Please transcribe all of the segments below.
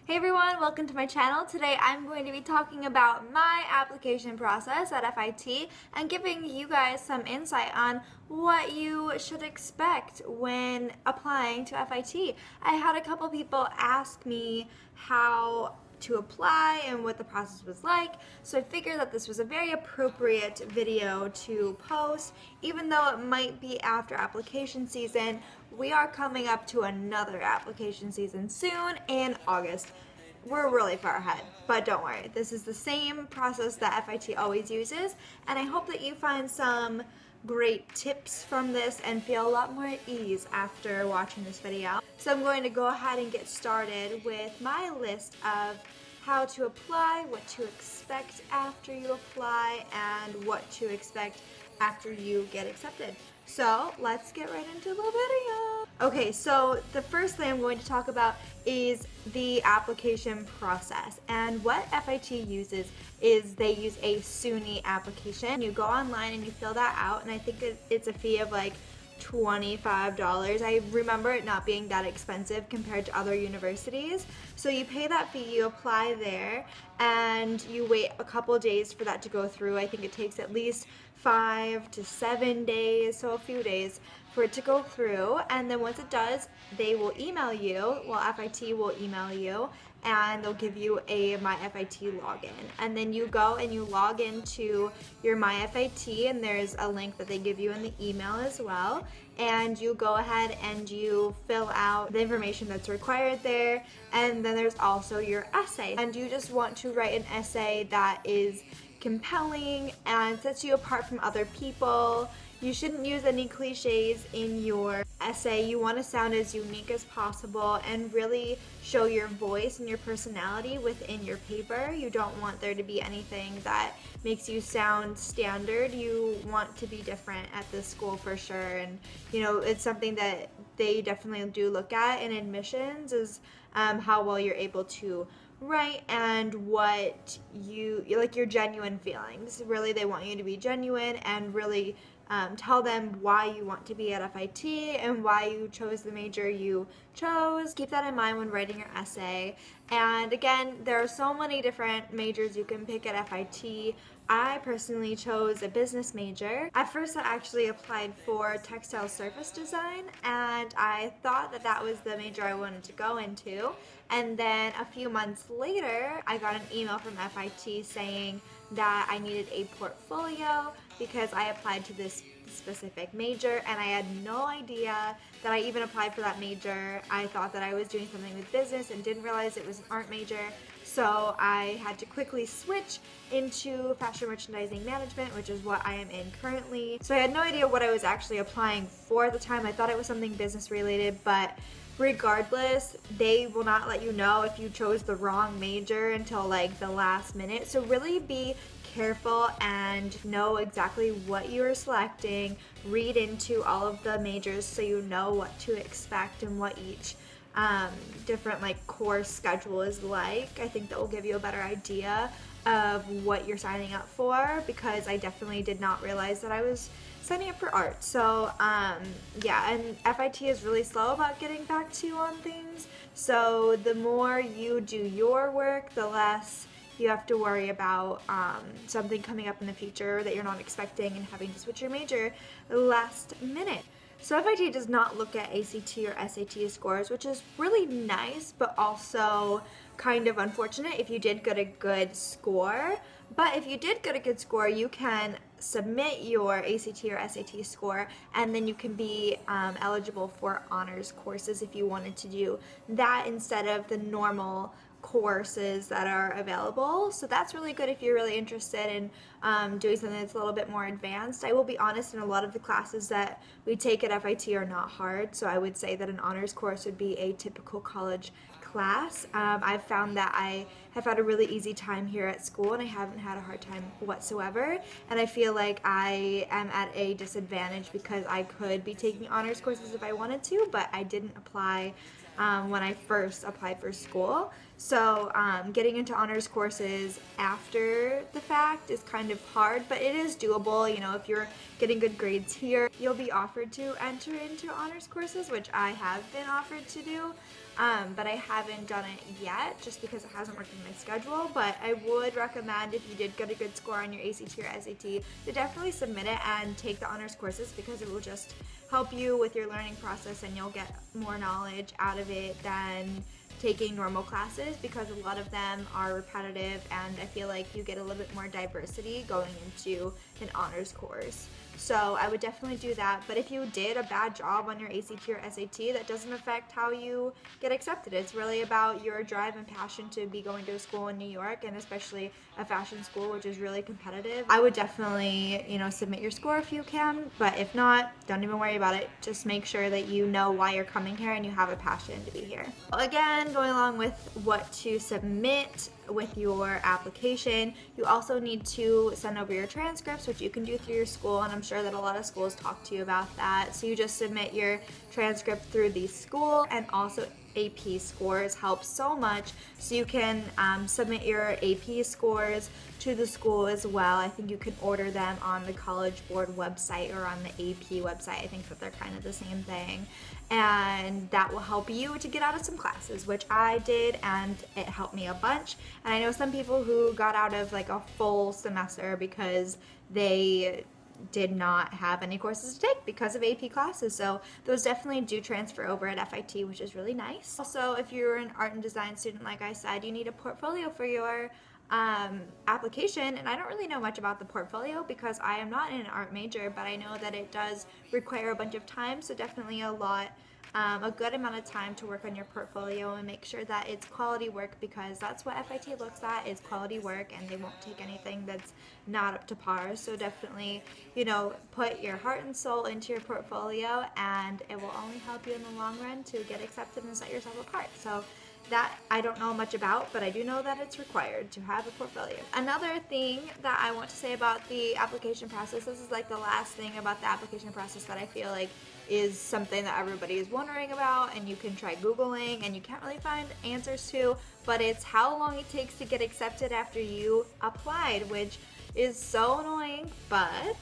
Hey everyone, welcome to my channel. Today I'm going to be talking about my application process at FIT and giving you guys some insight on what you should expect when applying to FIT. I had a couple people ask me how to apply and what the process was like, so I figured that this was a very appropriate video to post. Even though it might be after application season, we are coming up to another application season soon in August. We're really far ahead, but don't worry, this is the same process that FIT always uses, and I hope that you find some great tips from this and feel a lot more at ease after watching this video. So I'm going to go ahead and get started with my list of how to apply, what to expect after you apply, and what to expect after you get accepted. So let's get right into the video. Okay, so the first thing I'm going to talk about is the application process. And what FIT uses is they use a SUNY application. You go online and you fill that out, and I think it's a fee of like $25. I remember it not being that expensive compared to other universities. So you pay that fee, you apply there, and you wait a couple days for that to go through. I think it takes at least 5 to 7 days, so a few days for it to go through. And then once it does, they will email you, well, FIT will email you, and they'll give you a MyFIT login. And then you go and you log into your MyFIT, and there's a link that they give you in the email as well. And you go ahead and you fill out the information that's required there. And then there's also your essay. And you just want to write an essay that is compelling and sets you apart from other people. You shouldn't use any cliches in your essay. You want to sound as unique as possible and really show your voice and your personality within your paper. You don't want there to be anything that makes you sound standard. You want to be different at this school for sure, and you know, it's something that they definitely do look at in admissions is how well you're able to write and what you like, your genuine feelings. Really, they want you to be genuine and really tell them why you want to be at FIT and why you chose the major you chose. Keep that in mind when writing your essay. And again, there are so many different majors you can pick at FIT. I personally chose a business major. At first I actually applied for textile surface design, and I thought that that was the major I wanted to go into. And then a few months later, I got an email from FIT saying that I needed a portfolio because I applied to this specific major, and I had no idea that I even applied for that major. I thought that I was doing something with business and didn't realize it was an art major. So I had to quickly switch into fashion merchandising management, which is what I am in currently. So I had no idea what I was actually applying for at the time. I thought it was something business related, but regardless, they will not let you know if you chose the wrong major until like the last minute. So really be careful and know exactly what you are selecting. Read into all of the majors so you know what to expect and what each different like course schedule is like. I think that will give you a better idea of what you're signing up for, because I definitely did not realize that I was signing up for art. So yeah, and FIT is really slow about getting back to you on things. So the more you do your work, the less you have to worry about something coming up in the future that you're not expecting and having to switch your major last minute. So FIT does not look at ACT or SAT scores, which is really nice, but also kind of unfortunate if you did get a good score. But if you did get a good score, you can submit your ACT or SAT score, and then you can be eligible for honors courses if you wanted to do that instead of the normal courses that are available. So that's really good if you're really interested in doing something that's a little bit more advanced. I will be honest, in a lot of the classes that we take at FIT are not hard, so I would say that an honors course would be a typical college class. I've found that I have had a really easy time here at school, and I haven't had a hard time whatsoever, and I feel like I am at a disadvantage because I could be taking honors courses if I wanted to, but I didn't apply when I first applied for school. So getting into honors courses after the fact is kind of hard, but it is doable. You know, if you're getting good grades here, you'll be offered to enter into honors courses, which I have been offered to do. but I haven't done it yet just because it hasn't worked in my schedule. But I would recommend, if you did get a good score on your ACT or SAT, to definitely submit it and take the honors courses, because it will just help you with your learning process and you'll get more knowledge out of it than taking normal classes, because a lot of them are repetitive, and I feel like you get a little bit more diversity going into an honors course. So I would definitely do that. But if you did a bad job on your ACT or SAT, that doesn't affect how you get accepted. It's really about your drive and passion to be going to a school in New York, and especially a fashion school, which is really competitive. I would definitely, submit your score if you can, but if not, don't even worry about it. Just make sure that you know why you're coming here and you have a passion to be here. Again, going along with what to submit with your application, you also need to send over your transcripts, which you can do through your school, and I'm sure that a lot of schools talk to you about that. So you just submit your transcript through the school, and also AP scores help so much. So you can submit your AP scores to the school as well. I think you can order them on the College Board website or on the AP website. I think that they're kind of the same thing. And that will help you to get out of some classes, which I did, and it helped me a bunch. And I know some people who got out of like a full semester because they did not have any courses to take because of AP classes. So those definitely do transfer over at FIT, which is really nice. Also, if you're an art and design student, like I said, you need a portfolio for your application. And I don't really know much about the portfolio because I am not in an art major, but I know that it does require a bunch of time. So definitely a good amount of time to work on your portfolio and make sure that it's quality work, because that's what FIT looks at, is quality work, and they won't take anything that's not up to par. So definitely, put your heart and soul into your portfolio, and it will only help you in the long run to get accepted and set yourself apart. So that I don't know much about, but I do know that it's required to have a portfolio. Another thing that I want to say about the application process, this is like the last thing about the application process that I feel like is something that everybody is wondering about, and you can try Googling and you can't really find answers to, but it's how long it takes to get accepted after you applied, which is so annoying, but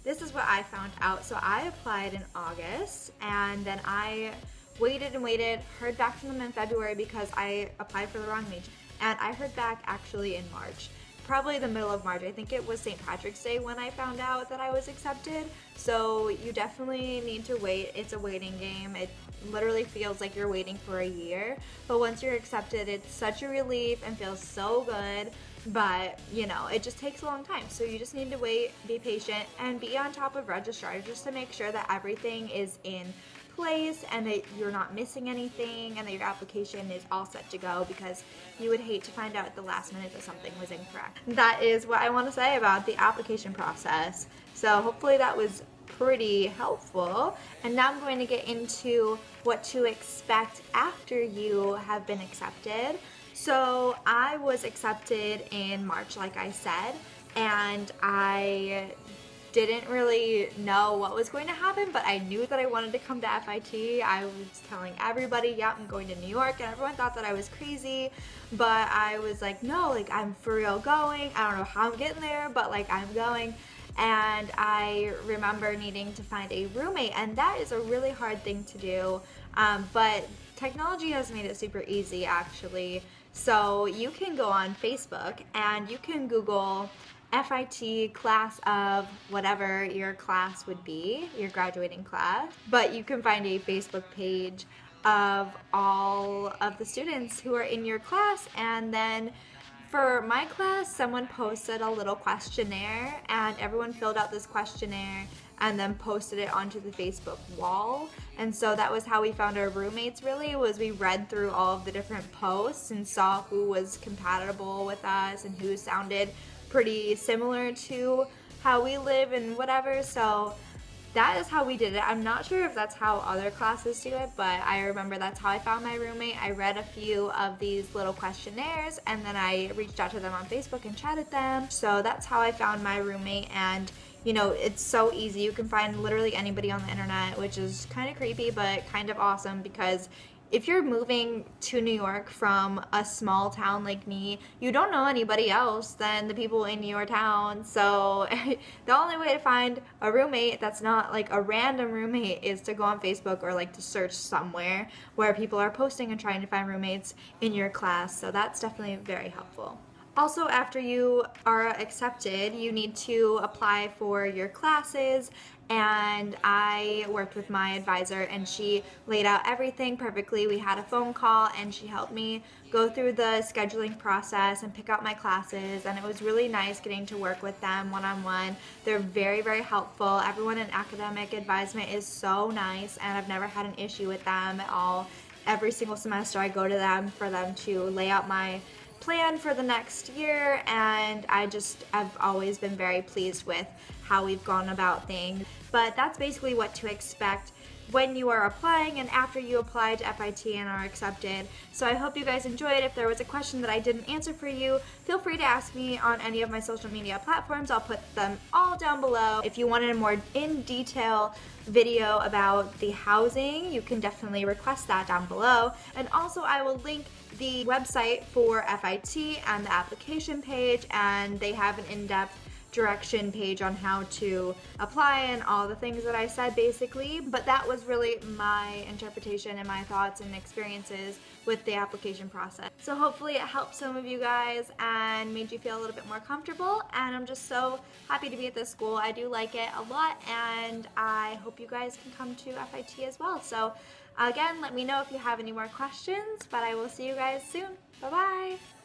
this is what I found out. So I applied in August, and then I waited and waited, heard back from them in February because I applied for the wrong major, and I heard back actually in March. Probably the middle of March. I think it was St. Patrick's Day when I found out that I was accepted. So you definitely need to wait. It's a waiting game. It literally feels like you're waiting for a year. But once you're accepted, it's such a relief and feels so good. But, it just takes a long time. So you just need to wait, be patient, and be on top of registrars just to make sure that everything is in place and that you're not missing anything and that your application is all set to go, because you would hate to find out at the last minute that something was incorrect. That is what I want to say about the application process. So hopefully that was pretty helpful. And now I'm going to get into what to expect after you have been accepted. So I was accepted in March, like I said, and I didn't really know what was going to happen, but I knew that I wanted to come to FIT. I was telling everybody, yeah, I'm going to New York, and everyone thought that I was crazy, but I was like, no, I'm for real going. I don't know how I'm getting there, but I'm going. And I remember needing to find a roommate, and that is a really hard thing to do, but technology has made it super easy, actually. So you can go on Facebook and you can Google FIT class of whatever your class would be, your graduating class, but you can find a Facebook page of all of the students who are in your class. And then for my class, someone posted a little questionnaire, and everyone filled out this questionnaire and then posted it onto the Facebook wall. And so that was how we found our roommates, really, was we read through all of the different posts and saw who was compatible with us and who sounded pretty similar to how we live and whatever. So that is how we did it. I'm not sure if that's how other classes do it, but I remember that's how I found my roommate. I read a few of these little questionnaires, and then I reached out to them on Facebook and chatted them. So that's how I found my roommate. And it's so easy. You can find literally anybody on the internet, which is kind of creepy but kind of awesome, because if you're moving to New York from a small town like me, you don't know anybody else than the people in your town. So the only way to find a roommate that's not like a random roommate is to go on Facebook or like to search somewhere where people are posting and trying to find roommates in your class. So that's definitely very helpful. Also, after you are accepted, you need to apply for your classes, and I worked with my advisor and she laid out everything perfectly. We had a phone call and she helped me go through the scheduling process and pick out my classes, and it was really nice getting to work with them one-on-one. They're very, very helpful. Everyone in academic advisement is so nice, and I've never had an issue with them at all. Every single semester I go to them for them to lay out my plan for the next year, and I've always been very pleased with how we've gone about things. But that's basically what to expect when you are applying and after you apply to FIT and are accepted. So I hope you guys enjoyed. If there was a question that I didn't answer for you, feel free to ask me on any of my social media platforms. I'll put them all down below. If you wanted a more in detail video about the housing, you can definitely request that down below. And also I will link the website for FIT and the application page, and they have an in-depth direction page on how to apply and all the things that I said basically. But that was really my interpretation and my thoughts and experiences with the application process. So hopefully it helped some of you guys and made you feel a little bit more comfortable, and I'm just so happy to be at this school. I do like it a lot, and I hope you guys can come to FIT as well. So again, let me know if you have any more questions, but I will see you guys soon. Bye-bye!